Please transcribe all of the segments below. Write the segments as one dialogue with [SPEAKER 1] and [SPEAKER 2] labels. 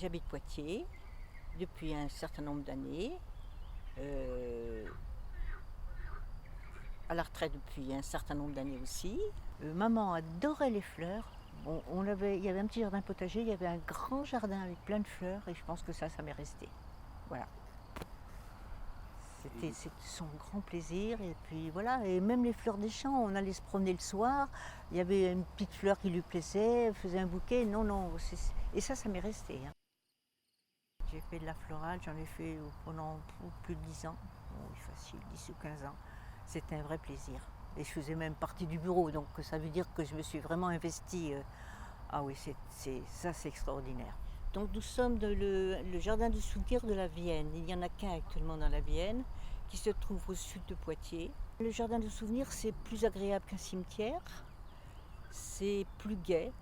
[SPEAKER 1] J'habite Poitiers depuis un certain nombre d'années, à la retraite depuis un certain nombre d'années aussi. Maman adorait les fleurs. Bon, il y avait un petit jardin potager, il y avait un grand jardin avec plein de fleurs et je pense que ça m'est resté. Voilà. C'était son grand plaisir et puis voilà, et même les fleurs des champs, on allait se promener le soir, il y avait une petite fleur qui lui plaisait, elle faisait un bouquet, non, et ça m'est resté. Hein. J'ai fait de la florale, j'en ai fait pendant plus de 10 ans, oui, facile, 10 ou 15 ans. C'était un vrai plaisir. Et je faisais même partie du bureau, donc ça veut dire que je me suis vraiment investie. Ah oui, ça c'est extraordinaire. Donc nous sommes dans le jardin du souvenir de la Vienne. Il n'y en a qu'un actuellement dans la Vienne, qui se trouve au sud de Poitiers. Le jardin du souvenir, c'est plus agréable qu'un cimetière, c'est plus gai,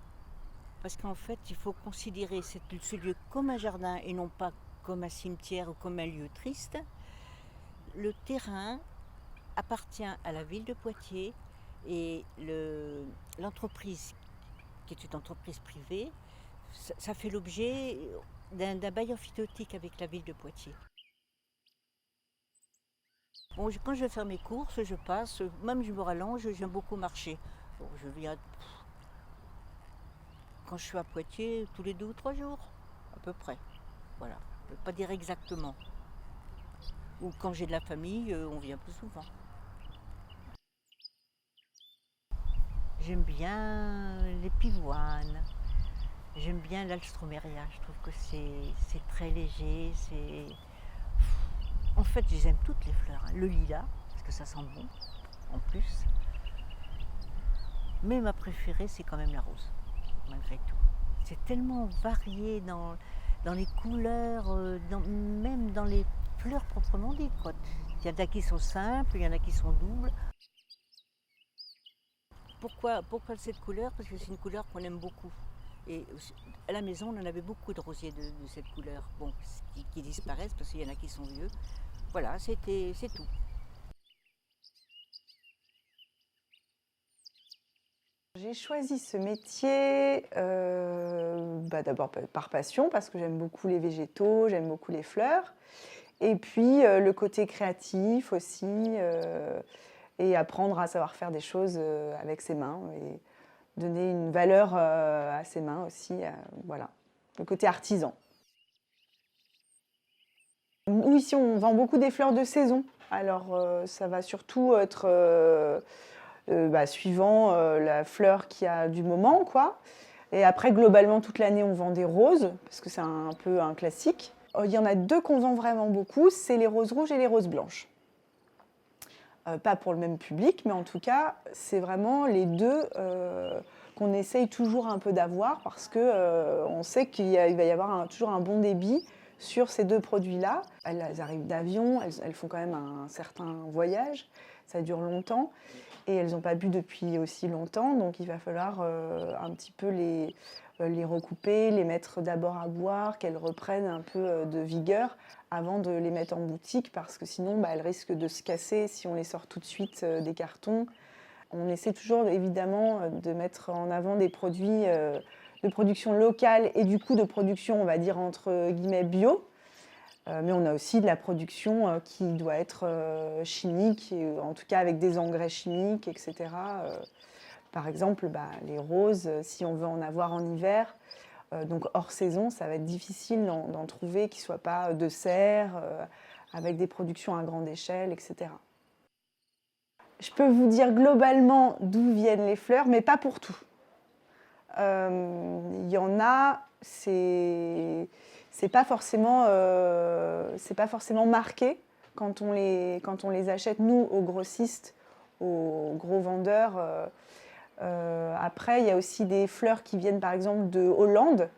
[SPEAKER 1] parce qu'en fait, il faut considérer ce lieu comme un jardin et non pas comme un cimetière ou comme un lieu triste. Le terrain appartient à la ville de Poitiers et l'entreprise, qui est une entreprise privée, ça fait l'objet d'un bail amphithéotique avec la ville de Poitiers. Bon, quand je vais faire mes courses, je passe, même je me rallonge, j'aime beaucoup marcher. Bon, je viens quand je suis à Poitiers tous les 2 ou 3 jours, à peu près. Voilà, je ne peux pas dire exactement. Ou quand j'ai de la famille, on vient plus souvent. J'aime bien les pivoines, j'aime bien l'alstroméria, je trouve que c'est très léger, En fait, j'aime toutes les fleurs, hein. Le lilas, parce que ça sent bon, en plus. Mais ma préférée, c'est quand même la rose, malgré tout. C'est tellement varié dans les couleurs, même dans les fleurs proprement dites, quoi. Il y en a qui sont simples, il y en a qui sont doubles. Pourquoi cette couleur? Parce que c'est une couleur qu'on aime beaucoup. Et à la maison, on en avait beaucoup de rosiers de cette couleur. Bon, qui disparaissent parce qu'il y en a qui sont vieux. Voilà, c'est tout.
[SPEAKER 2] J'ai choisi ce métier d'abord par passion, parce que j'aime beaucoup les végétaux, j'aime beaucoup les fleurs. Et puis le côté créatif aussi, et apprendre à savoir faire des choses avec ses mains et donner une valeur à ses mains aussi. Voilà, le côté artisan. Nous, ici, on vend beaucoup des fleurs de saison. Alors, ça va surtout être suivant la fleur qu'il y a du moment, quoi. Et après, globalement, toute l'année, on vend des roses, parce que c'est un peu un classique. Il y en a deux qu'on vend vraiment beaucoup, c'est les roses rouges et les roses blanches. Pas pour le même public, mais en tout cas, c'est vraiment les deux qu'on essaye toujours un peu d'avoir, parce que on sait qu'il va y avoir toujours un bon débit sur ces deux produits-là. Elles arrivent d'avion, elles font quand même un certain voyage, ça dure longtemps, et elles n'ont pas bu depuis aussi longtemps, donc il va falloir un petit peu les recouper, les mettre d'abord à boire, qu'elles reprennent un peu de vigueur avant de les mettre en boutique, parce que sinon elles risquent de se casser si on les sort tout de suite des cartons. On essaie toujours évidemment de mettre en avant des produits de production locale et du coup de production, on va dire entre guillemets bio. Mais on a aussi de la production qui doit être chimique, et, en tout cas avec des engrais chimiques, etc. Par exemple, les roses, si on veut en avoir en hiver, donc hors saison, ça va être difficile d'en trouver qui ne soient pas de serre, avec des productions à grande échelle, etc. Je peux vous dire globalement d'où viennent les fleurs, mais pas pour tout. Il y en a, c'est pas forcément marqué quand on les achète, nous, aux grossistes, aux gros vendeurs. Après, il y a aussi des fleurs qui viennent par exemple de Hollande.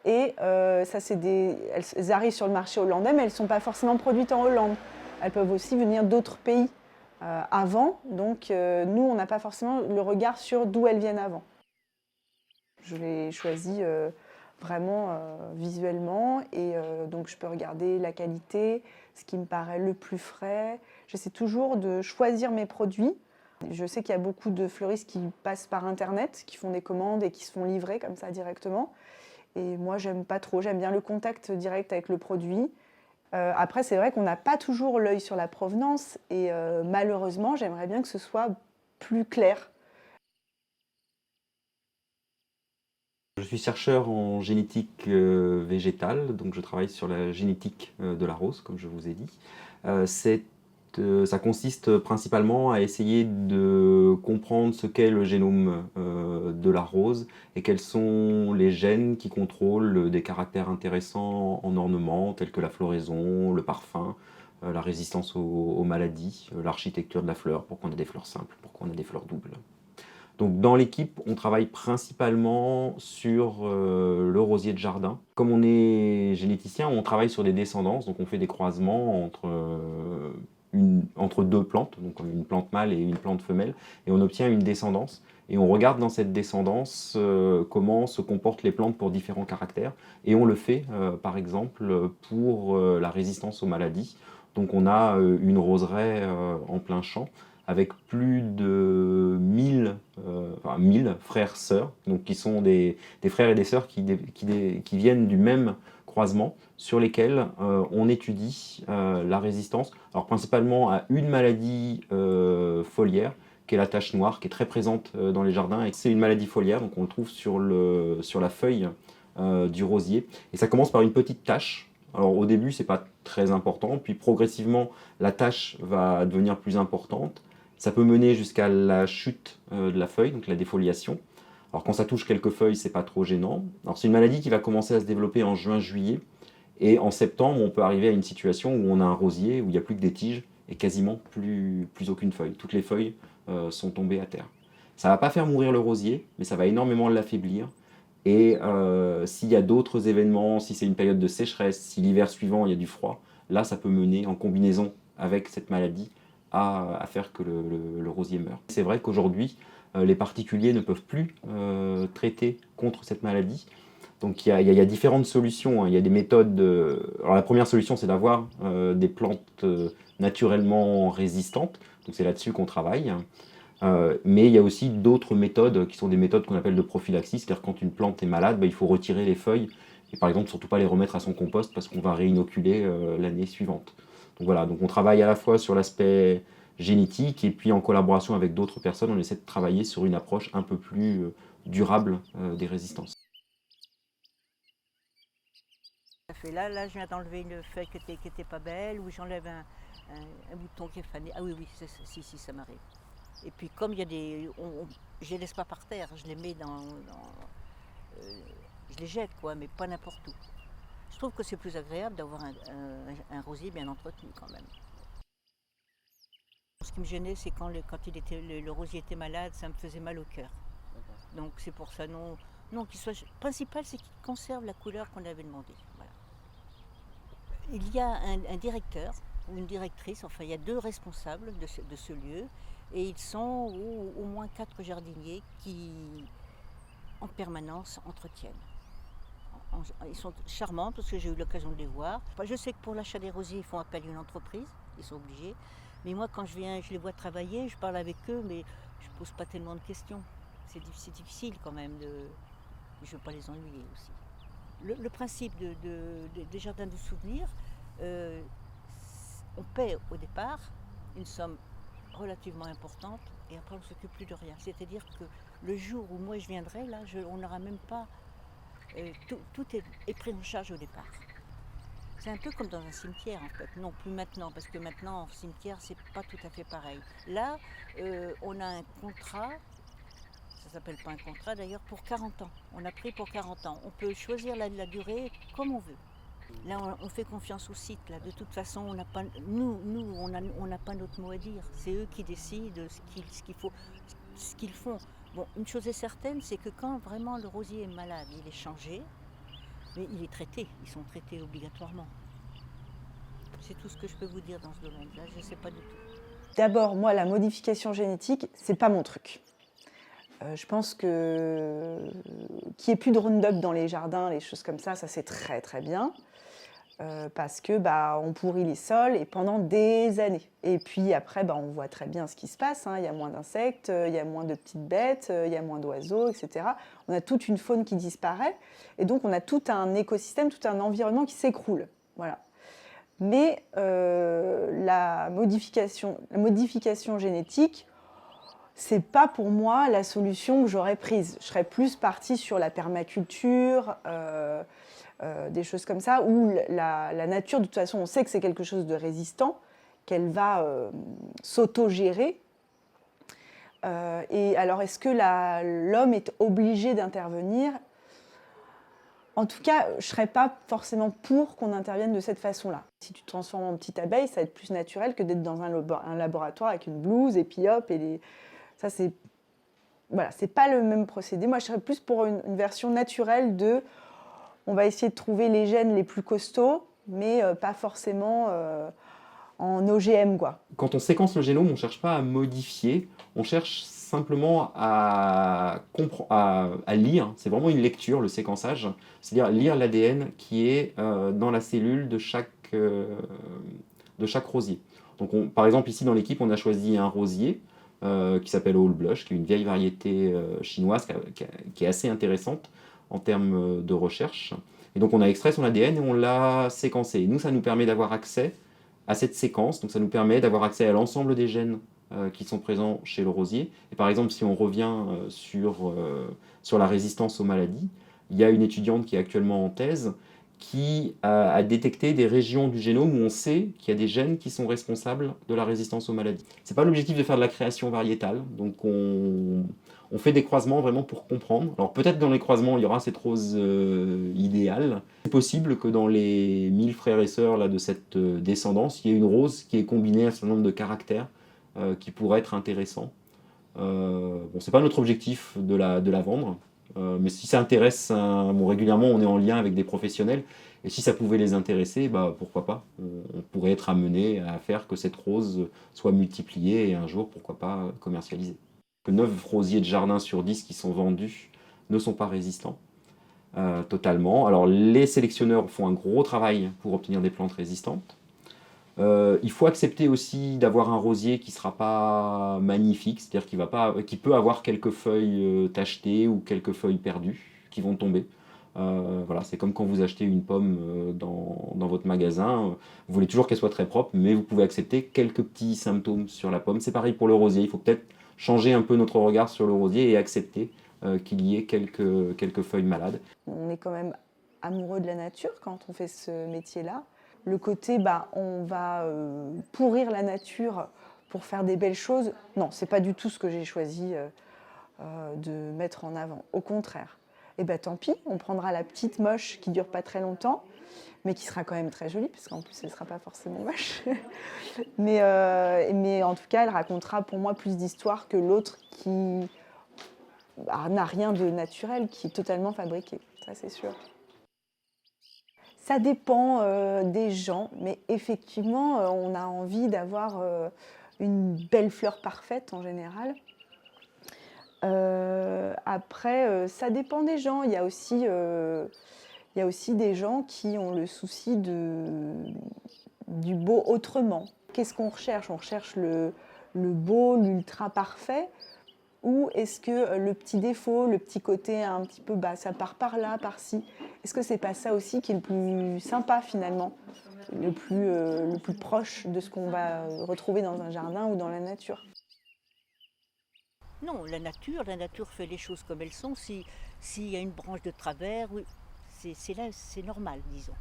[SPEAKER 2] Et elles arrivent sur le marché hollandais, mais elles ne sont pas forcément produites en Hollande. Elles peuvent aussi venir d'autres pays avant. Donc nous, on n'a pas forcément le regard sur d'où elles viennent avant. Je les choisis vraiment visuellement, et donc je peux regarder la qualité, ce qui me paraît le plus frais. J'essaie toujours de choisir mes produits. Je sais qu'il y a beaucoup de fleuristes qui passent par Internet, qui font des commandes et qui se font livrer comme ça directement. Et moi, j'aime pas trop. J'aime bien le contact direct avec le produit. Après, c'est vrai qu'on n'a pas toujours l'œil sur la provenance et malheureusement, j'aimerais bien que ce soit plus clair.
[SPEAKER 3] Je suis chercheur en génétique végétale, donc je travaille sur la génétique de la rose, comme je vous ai dit. Ça consiste principalement à essayer de comprendre ce qu'est le génome de la rose et quels sont les gènes qui contrôlent des caractères intéressants en ornement, tels que la floraison, le parfum, la résistance aux maladies, l'architecture de la fleur, pourquoi on a des fleurs simples, pourquoi on a des fleurs doubles. Donc dans l'équipe, on travaille principalement sur le rosier de jardin. Comme on est généticien, on travaille sur des descendances, donc on fait des croisements entre deux plantes, donc une plante mâle et une plante femelle, et on obtient une descendance. Et on regarde dans cette descendance comment se comportent les plantes pour différents caractères. Et on le fait, par exemple, pour la résistance aux maladies. Donc on a une roseraie en plein champ, avec plus de 1000 frères-sœurs, donc qui sont des frères et des sœurs qui viennent du même croisement, sur lesquels on étudie la résistance, alors principalement à une maladie foliaire, qui est la tache noire, qui est très présente dans les jardins, et c'est une maladie foliaire, donc on le trouve sur la feuille du rosier, et ça commence par une petite tache. Alors au début, c'est pas très important, puis progressivement, la tache va devenir plus importante. Ça peut mener jusqu'à la chute de la feuille, donc la défoliation. Alors quand ça touche quelques feuilles, c'est pas trop gênant. Alors c'est une maladie qui va commencer à se développer en juin-juillet. Et en septembre, on peut arriver à une situation où on a un rosier, où il n'y a plus que des tiges et quasiment plus aucune feuille. Toutes les feuilles sont tombées à terre. Ça ne va pas faire mourir le rosier, mais ça va énormément l'affaiblir. Et s'il y a d'autres événements, si c'est une période de sécheresse, si l'hiver suivant il y a du froid, là ça peut mener en combinaison avec cette maladie à faire que le rosier meure. C'est vrai qu'aujourd'hui, les particuliers ne peuvent plus traiter contre cette maladie. Donc il y a différentes solutions, hein. Il y a des méthodes. Alors la première solution, c'est d'avoir des plantes naturellement résistantes. Donc c'est là-dessus qu'on travaille. Mais il y a aussi d'autres méthodes qui sont des méthodes qu'on appelle de prophylaxie. C'est-à-dire quand une plante est malade, il faut retirer les feuilles et par exemple surtout pas les remettre à son compost parce qu'on va réinoculer l'année suivante. Donc voilà, donc on travaille à la fois sur l'aspect génétique et puis en collaboration avec d'autres personnes, on essaie de travailler sur une approche un peu plus durable des résistances.
[SPEAKER 1] Là, je viens d'enlever une feuille qui était pas belle, ou j'enlève un bouton qui est fané. Ah oui, si, ça m'arrive. Et puis comme il y a je les laisse pas par terre, je les mets je les jette quoi, mais pas n'importe où. Je trouve que c'est plus agréable d'avoir un rosier bien entretenu quand même. Ce qui me gênait, c'est quand le rosier était malade, ça me faisait mal au cœur. Donc c'est pour ça, non qu'il soit. Le principal, c'est qu'il conserve la couleur qu'on avait demandé. Voilà. Il y a un directeur ou une directrice, enfin il y a 2 responsables de ce lieu, et ils sont au moins 4 jardiniers qui, en permanence, entretiennent. Ils sont charmants parce que j'ai eu l'occasion de les voir. Je sais que pour l'achat des rosiers, ils font appel à une entreprise, ils sont obligés. Mais moi, quand je les vois travailler, je parle avec eux, mais je ne pose pas tellement de questions. C'est difficile quand même, je ne veux pas les ennuyer aussi. Le principe des jardins de souvenirs, on paie au départ une somme relativement importante et après on ne s'occupe plus de rien. C'est-à-dire que le jour où moi je viendrai, là, on n'aura même pas... tout est pris en charge au départ. C'est un peu comme dans un cimetière en fait. Non, plus maintenant, parce que maintenant en cimetière c'est pas tout à fait pareil. Là, on a un contrat, ça s'appelle pas un contrat d'ailleurs, pour 40 ans. On a pris pour 40 ans. On peut choisir la durée comme on veut. Là, on fait confiance au site. Là. De toute façon, on n'a pas, on n'a pas notre mot à dire. C'est eux qui décident ce qu'ils font. Bon, une chose est certaine, c'est que quand vraiment le rosier est malade, il est changé, mais il est traité. Ils sont traités obligatoirement. C'est tout ce que je peux vous dire dans ce domaine-là. Je ne sais pas du tout.
[SPEAKER 2] D'abord, moi, la modification génétique, c'est pas mon truc. Je pense qu'il n'y ait plus de Roundup dans les jardins, les choses comme ça c'est très très bien. parce que on pourrit les sols et pendant des années. Et puis après, on voit très bien ce qui se passe, hein. Il y a moins d'insectes, il y a moins de petites bêtes, il y a moins d'oiseaux, etc. On a toute une faune qui disparaît et donc on a tout un écosystème, tout un environnement qui s'écroule. Voilà. Mais la modification génétique, c'est pas pour moi la solution que j'aurais prise. Je serais plus partie sur la permaculture, des choses comme ça, où la nature, de toute façon, on sait que c'est quelque chose de résistant, qu'elle va s'auto-gérer. Et alors, est-ce que l'homme est obligé d'intervenir ? En tout cas, je ne serais pas forcément pour qu'on intervienne de cette façon-là. Si tu te transformes en petite abeille, ça va être plus naturel que d'être dans un laboratoire avec une blouse et puis hop, ça c'est... Voilà, c'est pas le même procédé. Moi, je serais plus pour une version naturelle de... On va essayer de trouver les gènes les plus costauds, mais pas forcément en OGM, quoi.
[SPEAKER 3] Quand on séquence le génome, on ne cherche pas à modifier, on cherche simplement à lire. C'est vraiment une lecture, le séquençage, c'est-à-dire lire l'ADN qui est dans la cellule de chaque rosier. Donc par exemple, ici dans l'équipe, on a choisi un rosier qui s'appelle All Blush, qui est une vieille variété chinoise qui est assez intéressante en termes de recherche. Et donc on a extrait son ADN et on l'a séquencé. Et nous, ça nous permet d'avoir accès à cette séquence, donc ça nous permet d'avoir accès à l'ensemble des gènes qui sont présents chez le rosier. Et par exemple, si on revient sur la résistance aux maladies, il y a une étudiante qui est actuellement en thèse qui a détecté des régions du génome où on sait qu'il y a des gènes qui sont responsables de la résistance aux maladies. Ce n'est pas l'objectif de faire de la création variétale, donc on fait des croisements vraiment pour comprendre. Alors peut-être dans les croisements, il y aura cette rose idéale. C'est possible que dans les 1000 frères et sœurs là, de cette descendance, il y ait une rose qui est combinée à un certain nombre de caractères qui pourraient être intéressants. Bon, ce n'est pas notre objectif de la vendre. Mais si ça intéresse, régulièrement on est en lien avec des professionnels, et si ça pouvait les intéresser, pourquoi pas, on pourrait être amené à faire que cette rose soit multipliée et un jour, pourquoi pas, commercialisée. 9 rosiers de jardin sur 10 qui sont vendus ne sont pas résistants totalement. Alors les sélectionneurs font un gros travail pour obtenir des plantes résistantes. Il faut accepter aussi d'avoir un rosier qui ne sera pas magnifique, c'est-à-dire qui peut avoir quelques feuilles tachetées ou quelques feuilles perdues qui vont tomber. Voilà, c'est comme quand vous achetez une pomme dans votre magasin, vous voulez toujours qu'elle soit très propre, mais vous pouvez accepter quelques petits symptômes sur la pomme. C'est pareil pour le rosier, il faut peut-être changer un peu notre regard sur le rosier et accepter qu'il y ait quelques feuilles malades.
[SPEAKER 2] On est quand même amoureux de la nature quand on fait ce métier-là. Le côté, on va pourrir la nature pour faire des belles choses, non, c'est pas du tout ce que j'ai choisi de mettre en avant. Au contraire. Et tant pis, on prendra la petite moche qui dure pas très longtemps, mais qui sera quand même très jolie, parce qu'en plus, elle sera pas forcément moche. mais en tout cas, elle racontera pour moi plus d'histoires que l'autre qui n'a rien de naturel, qui est totalement fabriqué. Ça, c'est sûr. Ça dépend des gens, mais effectivement, on a envie d'avoir une belle fleur parfaite en général. Après, ça dépend des gens. Il y a aussi des gens qui ont le souci du beau autrement. Qu'est-ce qu'on recherche ? On recherche le beau, l'ultra parfait. Ou est-ce que le petit défaut, le petit côté un petit peu, ça part par là, par-ci, est-ce que c'est pas ça aussi qui est le plus sympa finalement, le plus proche de ce qu'on va retrouver dans un jardin ou dans la nature ?
[SPEAKER 1] Non, la nature fait les choses comme elles sont. S'il y a une branche de travers, oui, c'est normal, disons.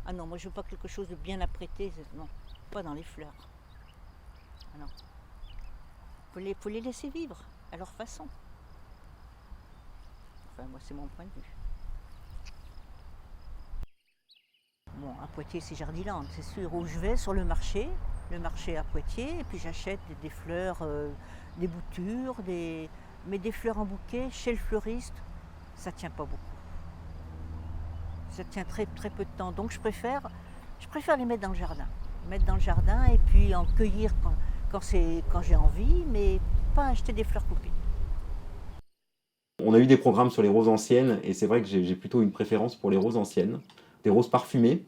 [SPEAKER 1] Ah non, moi je veux pas quelque chose de bien apprêté, non, pas dans les fleurs. Ah non. Faut les laisser vivre à leur façon. Enfin, moi, c'est mon point de vue. Bon, à Poitiers, c'est Jardiland, c'est sûr, où je vais sur le marché à Poitiers, et puis j'achète des fleurs, des boutures, mais des fleurs en bouquet chez le fleuriste, ça tient pas beaucoup. Ça tient très, très peu de temps. Donc je préfère les mettre dans le jardin. Et puis en cueillir quand j'ai envie, mais pas acheter des fleurs coupées.
[SPEAKER 3] On a eu des programmes sur les roses anciennes et c'est vrai que j'ai plutôt une préférence pour les roses anciennes, des roses parfumées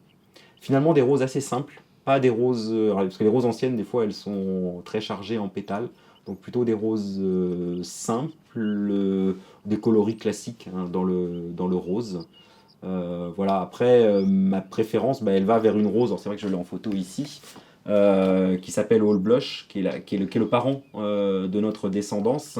[SPEAKER 3] Finalement, des roses assez simples, pas des roses, parce que les roses anciennes, des fois, elles sont très chargées en pétales, donc plutôt des roses simples, des coloris classiques hein, dans le rose. Voilà, après, ma préférence, bah, elle va vers une rose, alors c'est vrai que je l'ai en photo ici, qui s'appelle All Blush, qui est le parent de notre descendance.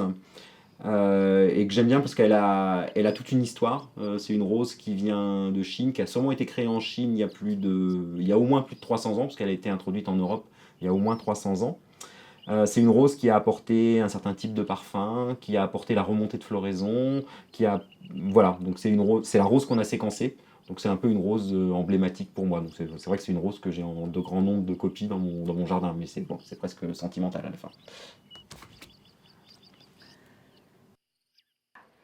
[SPEAKER 3] Et que j'aime bien parce qu'elle a toute une histoire. C'est une rose qui vient de Chine, qui a sûrement été créée en Chine il y a au moins plus de 300 ans, parce qu'elle a été introduite en Europe il y a au moins 300 ans. C'est une rose qui a apporté un certain type de parfum, qui a apporté la remontée de floraison, voilà, donc c'est la rose qu'on a séquencée. Donc c'est un peu une rose emblématique pour moi. Donc c'est vrai que c'est une rose que j'ai en de grand nombre de copies dans mon jardin, mais c'est bon, c'est presque sentimental à la fin.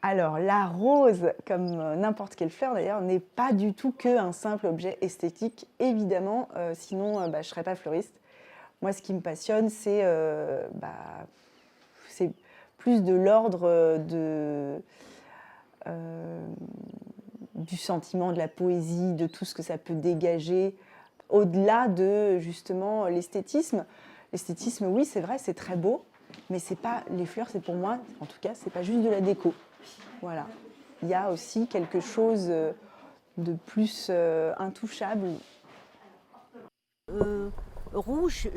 [SPEAKER 2] Alors, la rose, comme n'importe quelle fleur d'ailleurs, n'est pas du tout qu'un simple objet esthétique, évidemment, sinon je ne serais pas fleuriste. Moi, ce qui me passionne, c'est plus de l'ordre du sentiment, de la poésie, de tout ce que ça peut dégager, au-delà de justement l'esthétisme. L'esthétisme, oui, c'est vrai, c'est très beau, mais c'est pas les fleurs, c'est pour moi, en tout cas, c'est pas juste de la déco. Voilà. Il y a aussi quelque chose de plus intouchable.
[SPEAKER 1] Rouge,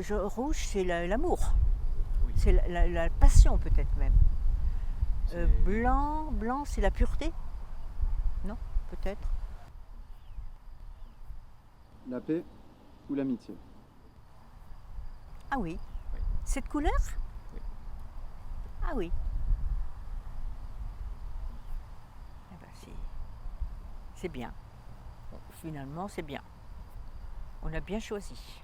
[SPEAKER 1] c'est l'amour. C'est la passion peut-être même. Blanc, c'est la pureté. Non, peut-être.
[SPEAKER 4] La paix ou l'amitié?
[SPEAKER 1] Ah oui. Cette couleur? Ah oui. Eh ben, c'est bien. Finalement, c'est bien. On a bien choisi.